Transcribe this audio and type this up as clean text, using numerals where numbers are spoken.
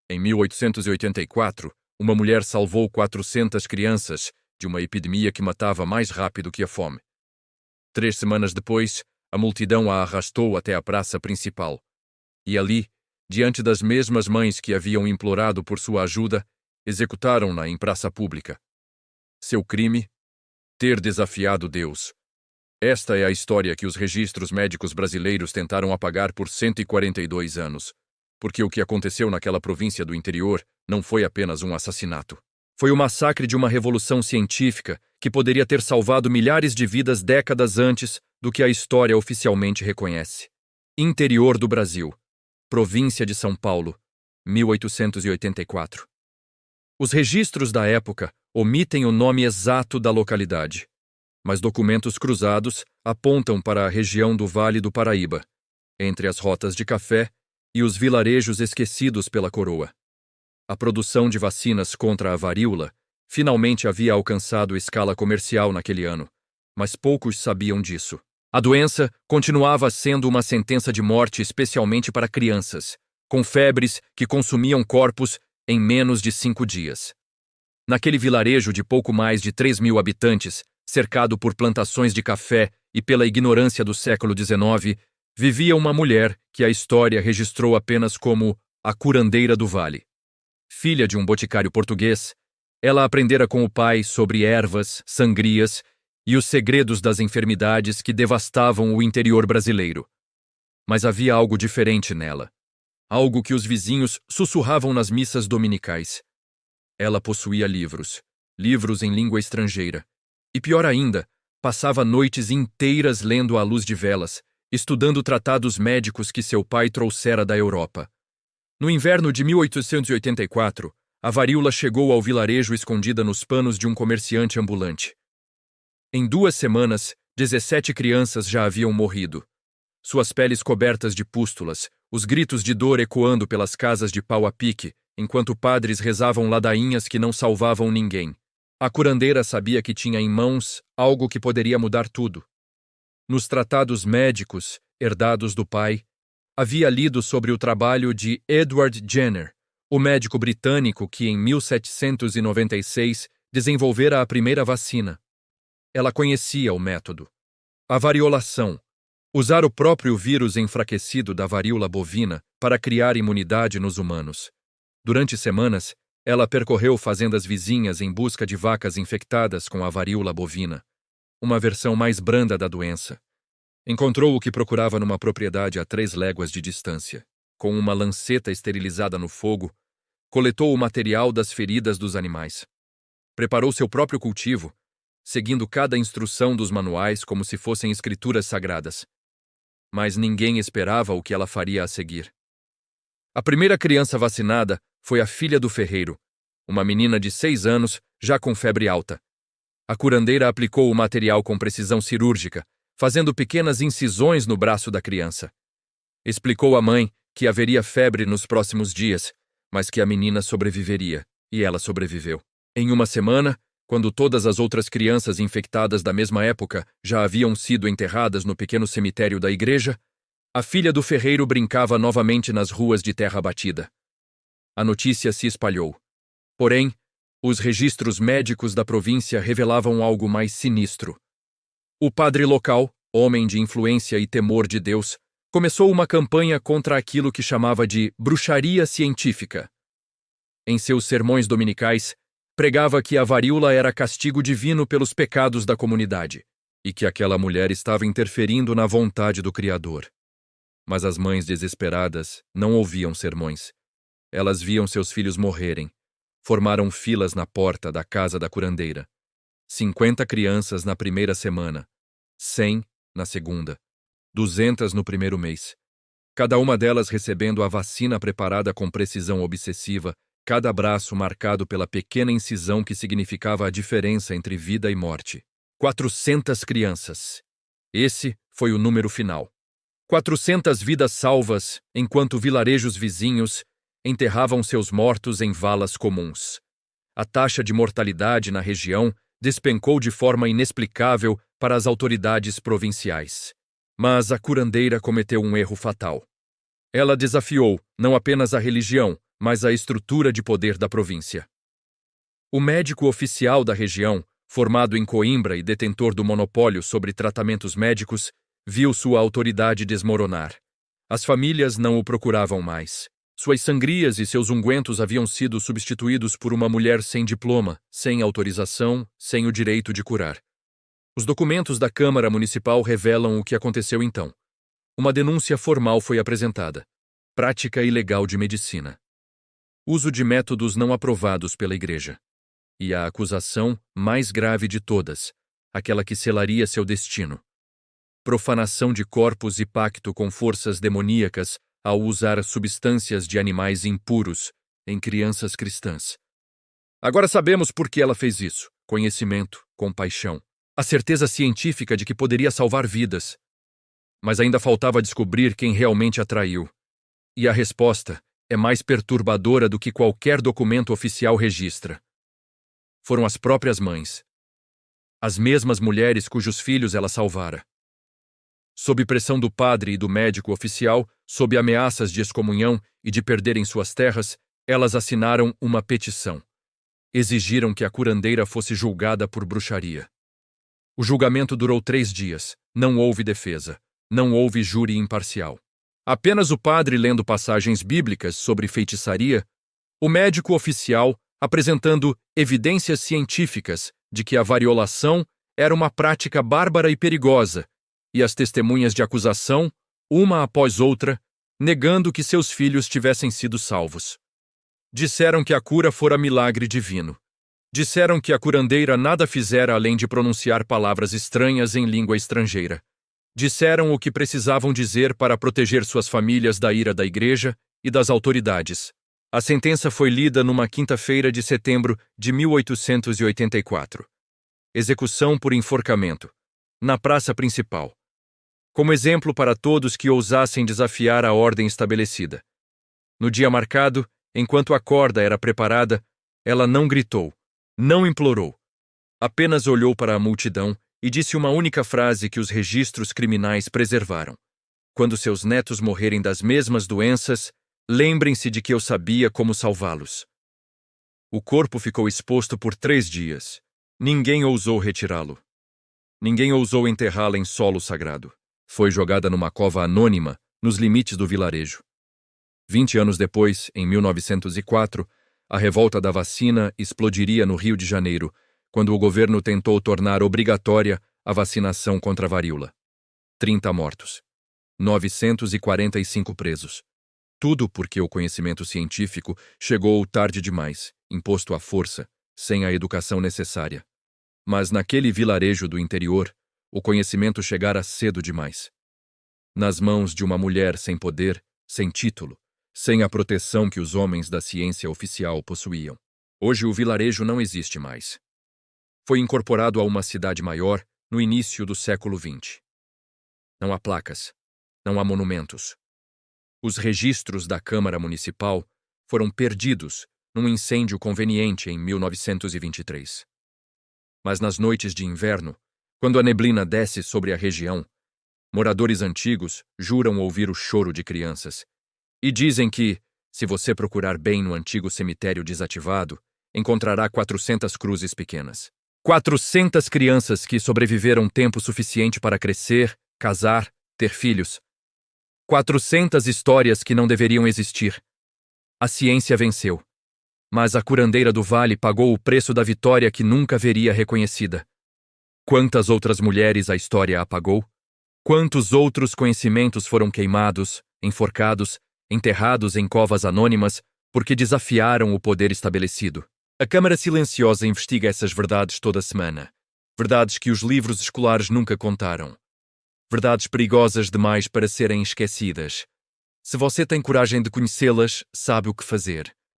Em 1884, uma mulher salvou 400 crianças de uma epidemia que matava mais rápido que a fome. 3 semanas depois, a multidão a arrastou até a praça principal. E ali, diante das mesmas mães que haviam implorado por sua ajuda, executaram-na em praça pública. Seu crime? Ter desafiado Deus. Esta é a história que os registros médicos brasileiros tentaram apagar por 142 anos. Porque o que aconteceu naquela província do interior não foi apenas um assassinato. Foi o massacre de uma revolução científica que poderia ter salvado milhares de vidas décadas antes do que a história oficialmente reconhece. Interior do Brasil. Província de São Paulo, 1884. Os registros da época omitem o nome exato da localidade, mas documentos cruzados apontam para a região do Vale do Paraíba, entre as rotas de café e os vilarejos esquecidos pela coroa. A produção de vacinas contra a varíola finalmente havia alcançado escala comercial naquele ano, mas poucos sabiam disso. A doença continuava sendo uma sentença de morte especialmente para crianças, com febres que consumiam corpos em menos de 5 dias. Naquele vilarejo de pouco mais de 3.000 habitantes, cercado por plantações de café e pela ignorância do século XIX, vivia uma mulher que a história registrou apenas como a curandeira do vale. Filha de um boticário português, ela aprendera com o pai sobre ervas, sangrias e os segredos das enfermidades que devastavam o interior brasileiro. Mas havia algo diferente nela. Algo que os vizinhos sussurravam nas missas dominicais. Ela possuía livros em língua estrangeira. E pior ainda, passava noites inteiras lendo à luz de velas, estudando tratados médicos que seu pai trouxera da Europa. No inverno de 1884, a varíola chegou ao vilarejo escondida nos panos de um comerciante ambulante. Em 2 semanas, 17 crianças já haviam morrido. Suas peles cobertas de pústulas, os gritos de dor ecoando pelas casas de pau a pique, enquanto padres rezavam ladainhas que não salvavam ninguém. A curandeira sabia que tinha em mãos algo que poderia mudar tudo. Nos tratados médicos, herdados do pai, havia lido sobre o trabalho de Edward Jenner, o médico britânico que em 1796 desenvolvera a primeira vacina. Ela conhecia o método. A variolação. Usar o próprio vírus enfraquecido da varíola bovina para criar imunidade nos humanos. Durante semanas, ela percorreu fazendas vizinhas em busca de vacas infectadas com a varíola bovina, uma versão mais branda da doença. Encontrou o que procurava numa propriedade a 3 léguas de distância. Com uma lanceta esterilizada no fogo, coletou o material das feridas dos animais. Preparou seu próprio cultivo, seguindo cada instrução dos manuais como se fossem escrituras sagradas. Mas ninguém esperava o que ela faria a seguir. A primeira criança vacinada foi a filha do ferreiro, uma menina de 6 anos, já com febre alta. A curandeira aplicou o material com precisão cirúrgica, fazendo pequenas incisões no braço da criança. Explicou à mãe que haveria febre nos próximos dias, mas que a menina sobreviveria, e ela sobreviveu. Em 1 semana, quando todas as outras crianças infectadas da mesma época já haviam sido enterradas no pequeno cemitério da igreja, a filha do ferreiro brincava novamente nas ruas de terra batida. A notícia se espalhou. Porém, os registros médicos da província revelavam algo mais sinistro. O padre local, homem de influência e temor de Deus, começou uma campanha contra aquilo que chamava de bruxaria científica. Em seus sermões dominicais, pregava que a varíola era castigo divino pelos pecados da comunidade e que aquela mulher estava interferindo na vontade do Criador. Mas as mães desesperadas não ouviam sermões. Elas viam seus filhos morrerem. Formaram filas na porta da casa da curandeira. 50 crianças na primeira semana, 100 na segunda, 200 no primeiro mês. Cada uma delas recebendo a vacina preparada com precisão obsessiva, cada braço marcado pela pequena incisão que significava a diferença entre vida e morte. 400 crianças. Esse foi o número final. 400 vidas salvas, enquanto vilarejos vizinhos enterravam seus mortos em valas comuns. A taxa de mortalidade na região despencou de forma inexplicável para as autoridades provinciais. Mas a curandeira cometeu um erro fatal. Ela desafiou não apenas a religião, mas a estrutura de poder da província. O médico oficial da região, formado em Coimbra e detentor do monopólio sobre tratamentos médicos, viu sua autoridade desmoronar. As famílias não o procuravam mais. Suas sangrias e seus ungüentos haviam sido substituídos por uma mulher sem diploma, sem autorização, sem o direito de curar. Os documentos da Câmara Municipal revelam o que aconteceu então. Uma denúncia formal foi apresentada. Prática ilegal de medicina. Uso de métodos não aprovados pela Igreja. E a acusação mais grave de todas, aquela que selaria seu destino. Profanação de corpos e pacto com forças demoníacas ao usar substâncias de animais impuros em crianças cristãs. Agora sabemos por que ela fez isso. Conhecimento, compaixão, a certeza científica de que poderia salvar vidas. Mas ainda faltava descobrir quem realmente a traiu. E a resposta é mais perturbadora do que qualquer documento oficial registra. Foram as próprias mães. As mesmas mulheres cujos filhos ela salvara. Sob pressão do padre e do médico oficial, sob ameaças de excomunhão e de perderem suas terras, elas assinaram uma petição. Exigiram que a curandeira fosse julgada por bruxaria. O julgamento durou 3 dias. Não houve defesa. Não houve júri imparcial. Apenas o padre lendo passagens bíblicas sobre feitiçaria, o médico oficial apresentando evidências científicas de que a variolação era uma prática bárbara e perigosa, e as testemunhas de acusação, uma após outra, negando que seus filhos tivessem sido salvos. Disseram que a cura fora milagre divino. Disseram que a curandeira nada fizera além de pronunciar palavras estranhas em língua estrangeira. Disseram o que precisavam dizer para proteger suas famílias da ira da Igreja e das autoridades. A sentença foi lida numa quinta-feira de setembro de 1884. Execução por enforcamento, na praça principal. Como exemplo para todos que ousassem desafiar a ordem estabelecida. No dia marcado, enquanto a corda era preparada, ela não gritou, não implorou. Apenas olhou para a multidão e disse uma única frase que os registros criminais preservaram. Quando seus netos morrerem das mesmas doenças, lembrem-se de que eu sabia como salvá-los. O corpo ficou exposto por 3 dias. Ninguém ousou retirá-lo. Ninguém ousou enterrá-la em solo sagrado. Foi jogada numa cova anônima, nos limites do vilarejo. 20 anos depois, em 1904, a revolta da vacina explodiria no Rio de Janeiro, quando o governo tentou tornar obrigatória a vacinação contra a varíola. 30 mortos. 945 presos. Tudo porque o conhecimento científico chegou tarde demais, imposto à força, sem a educação necessária. Mas naquele vilarejo do interior, o conhecimento chegara cedo demais. Nas mãos de uma mulher sem poder, sem título, sem a proteção que os homens da ciência oficial possuíam. Hoje o vilarejo não existe mais. Foi incorporado a uma cidade maior no início do século XX. Não há placas, não há monumentos. Os registros da Câmara Municipal foram perdidos num incêndio conveniente em 1923. Mas nas noites de inverno, quando a neblina desce sobre a região, moradores antigos juram ouvir o choro de crianças e dizem que, se você procurar bem no antigo cemitério desativado, encontrará 400 cruzes pequenas. 400 crianças que sobreviveram tempo suficiente para crescer, casar, ter filhos. 400 histórias que não deveriam existir. A ciência venceu. Mas a curandeira do vale pagou o preço da vitória que nunca veria reconhecida. Quantas outras mulheres a história apagou? Quantos outros conhecimentos foram queimados, enforcados, enterrados em covas anônimas porque desafiaram o poder estabelecido? A Câmara Silenciosa investiga essas verdades toda semana. Verdades que os livros escolares nunca contaram. Verdades perigosas demais para serem esquecidas. Se você tem coragem de conhecê-las, sabe o que fazer.